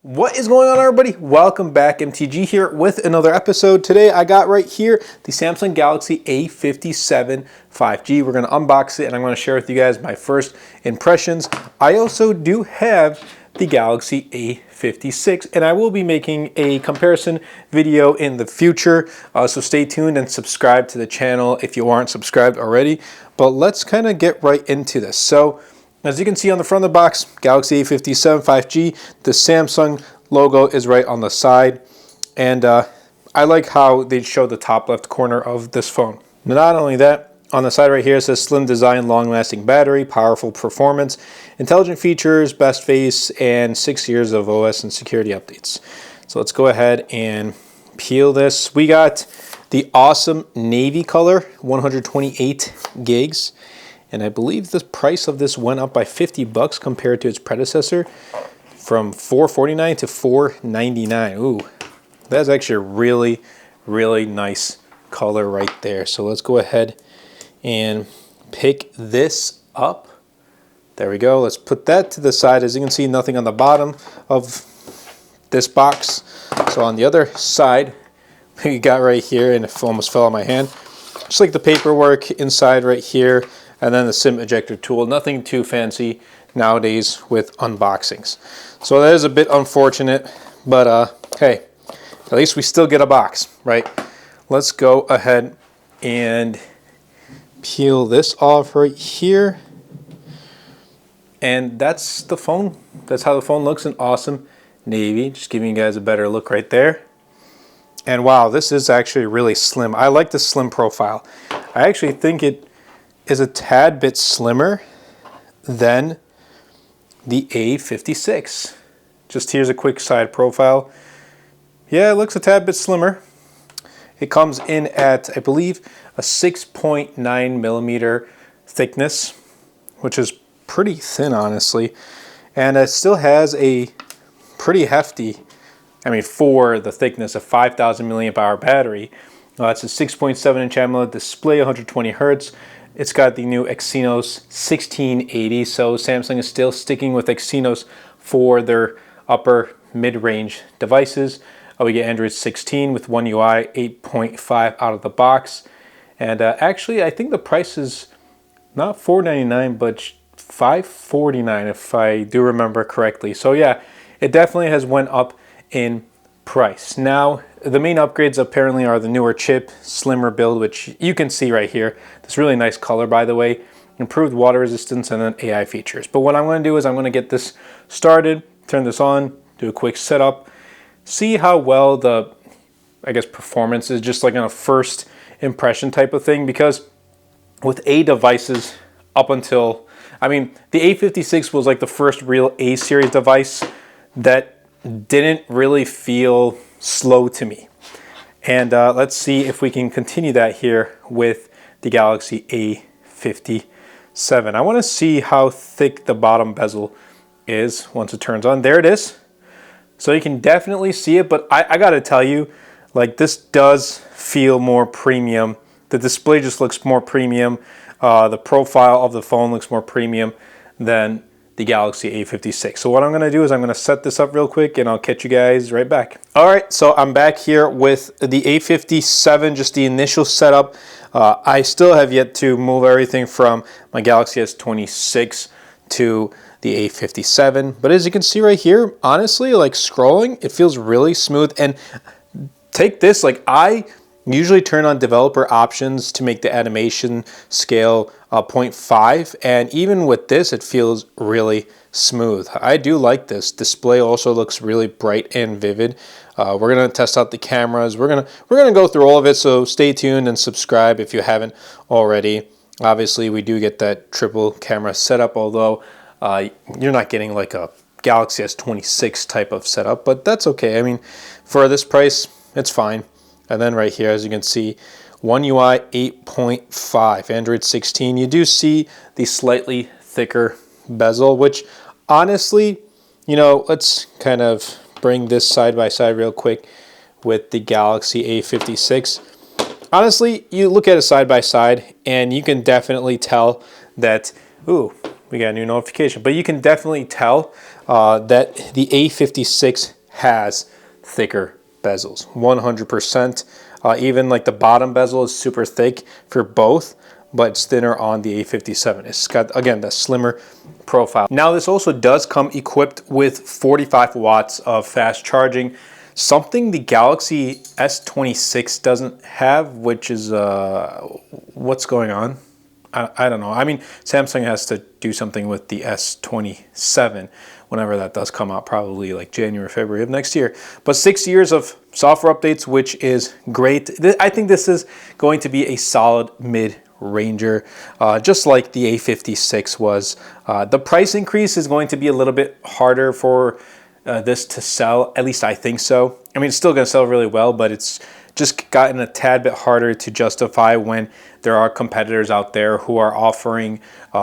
What is going on, everybody? Welcome back. MTG here with another episode. Today I got right here the Samsung Galaxy A57 5G. We're going to unbox it and I'm going to share with you guys my first impressions. I also do have the Galaxy A56 and I will be making a comparison video in the future. So stay tuned and subscribe to the channel if you aren't subscribed already. But let's kind of get right into this. So as you can see on the front of the box, Galaxy A57 5G, the Samsung logo is right on the side. And I like how they show the top left corner of this phone. Not only that, on the side right here it says slim design, long-lasting battery, powerful performance, intelligent features, best face, and 6 years of OS and security updates. So let's go ahead and peel this. We got the awesome navy color, 128 gigs. And I believe the price of this went up by 50 bucks compared to its predecessor, from $449 to $499. Ooh, that's actually a really, really nice color right there. So let's go ahead and pick this up. There we go. Let's put that to the side. As you can see, nothing on the bottom of this box. So on the other side, we got right here, and it almost fell on my hand, just like the paperwork inside right here. And then the SIM ejector tool. Nothing too fancy nowadays with unboxings. So that is a bit unfortunate, but hey, at least we still get a box, right? Let's go ahead and peel this off right here. And that's the phone. That's how the phone looks in awesome navy. Just giving you guys a better look right there. And wow, this is actually really slim. I like the slim profile. I actually think it is a tad bit slimmer than the A56. Just here's a quick side profile. Yeah, it looks a tad bit slimmer. It comes in at, I believe, a 6.9 millimeter thickness, which is pretty thin, honestly. And it still has a pretty hefty, for the thickness, a 5,000 milliamp hour battery. It's a 6.7 inch AMOLED display, 120 hertz. It's got the new Exynos 1680, so Samsung is still sticking with Exynos for their upper mid-range devices. We get Android 16 with One UI 8.5 out of the box. And actually, I think the price is not $499, but $549 if I do remember correctly. So yeah, it definitely has went up in price. Now, the main upgrades apparently are the newer chip, slimmer build, which you can see right here. This really nice color, by the way, improved water resistance, and then AI features. But what I'm going to do is I'm going to get this started, turn this on, do a quick setup, see how well the, performance is, just like on a first impression type of thing. Because with A devices up until, the A56 was like the first real A series device that didn't really feel slow to me. And let's see if we can continue that here with the Galaxy A57. I want to see how thick the bottom bezel is once it turns on. There it is. So you can definitely see it, but I gotta tell you, like, this does feel more premium. The display just looks more premium. The profile of the phone looks more premium than the Galaxy A56. So what I'm going to do is I'm going to set this up real quick and I'll catch you guys right back. All right, so I'm back here with the A57, just the initial setup. I still have yet to move everything from my Galaxy S26 to the A57. But as you can see right here, honestly, like scrolling, it feels really smooth. And take this, like I usually turn on developer options to make the animation scale 0.5, and even with this it feels really smooth. I do like this. Display also looks really bright and vivid. We're gonna test out the cameras. We're gonna go through all of it, so stay tuned and subscribe if you haven't already. Obviously we do get that triple camera setup, although you're not getting like a Galaxy S26 type of setup, but that's okay. For this price it's fine. And then right here, as you can see, One UI 8.5, Android 16. You do see the slightly thicker bezel, which honestly, let's kind of bring this side by side real quick with the Galaxy A56. Honestly, you look at it side by side and you can definitely tell that, ooh, we got a new notification. But you can definitely tell that the A56 has thicker bezels, 100%. Even like the bottom bezel is super thick for both, but it's thinner on the A57. It's got, again, the slimmer profile. Now this also does come equipped with 45 watts of fast charging, something the Galaxy S26 doesn't have, which is, what's going on? I don't know. I mean, Samsung has to do something with the S27 whenever that does come out, probably like January, February of next year. But 6 years of software updates, which is great. I think this is going to be a solid mid-ranger, just like the A56 was. The price increase is going to be a little bit harder for this to sell. At least I think so. I mean, it's still going to sell really well, but it's just gotten a tad bit harder to justify when there are competitors out there who are offering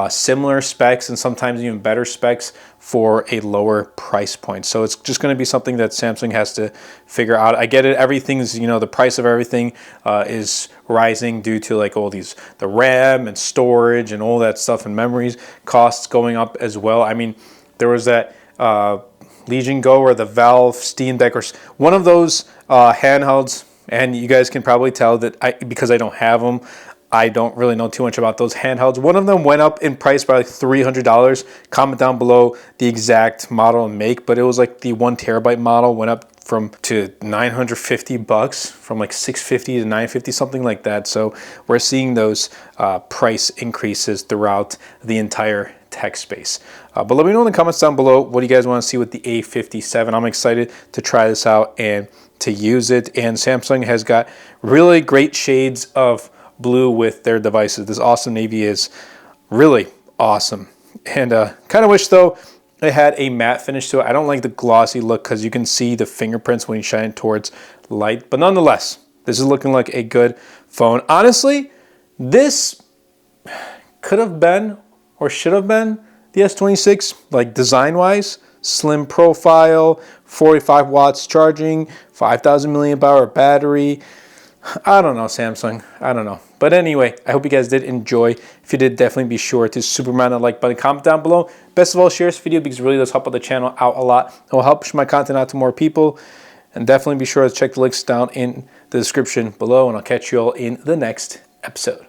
similar specs and sometimes even better specs for a lower price point. So it's just going to be something that Samsung has to figure out. I get it. Everything's, you know, the price of everything is rising due to like all these, the RAM and storage and all that stuff, and memories costs going up as well. I mean, there was that Legion Go or the Valve Steam Deck or one of those handhelds. And you guys can probably tell that because I don't have them, I don't really know too much about those handhelds. One of them went up in price by like $300. Comment down below the exact model and make, but it was like the 1 terabyte model went up to $950, from like $650 to $950, something like that. So we're seeing those price increases throughout the entire tech space. But let me know in the comments down below what you guys want to see with the A57. I'm excited to try this out and to use it. And Samsung has got really great shades of blue with their devices. This awesome navy is really awesome. And kind of wish though it had a matte finish to it. I don't like the glossy look because you can see the fingerprints when you shine towards light. But nonetheless, this is looking like a good phone. Honestly, this could have been or should have been the S26, like design-wise. Slim profile, 45 watts charging, 5,000 milliamp hour battery. I don't know, Samsung. I don't know. But anyway, I hope you guys did enjoy. If you did, definitely be sure to super smash that like button, comment down below. Best of all, share this video because it really does help out the channel out a lot. It will help push my content out to more people. And definitely be sure to check the links down in the description below. And I'll catch you all in the next episode.